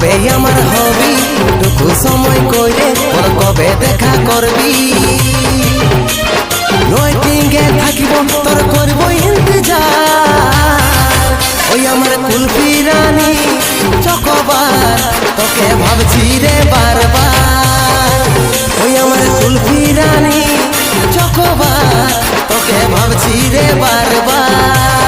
কবে আমার হবি টুকু সময় কইরে তোর কবে দেখা করবি ওয়েটিংয়ে থাকিব তোর করব ইন্তজার ওই আমার কুলফি রানী চকোবার তোকে ভাবছি রে বারবার ওই আমার কুলফি রানী চকোবার তোকে ভাবছি রে বারবার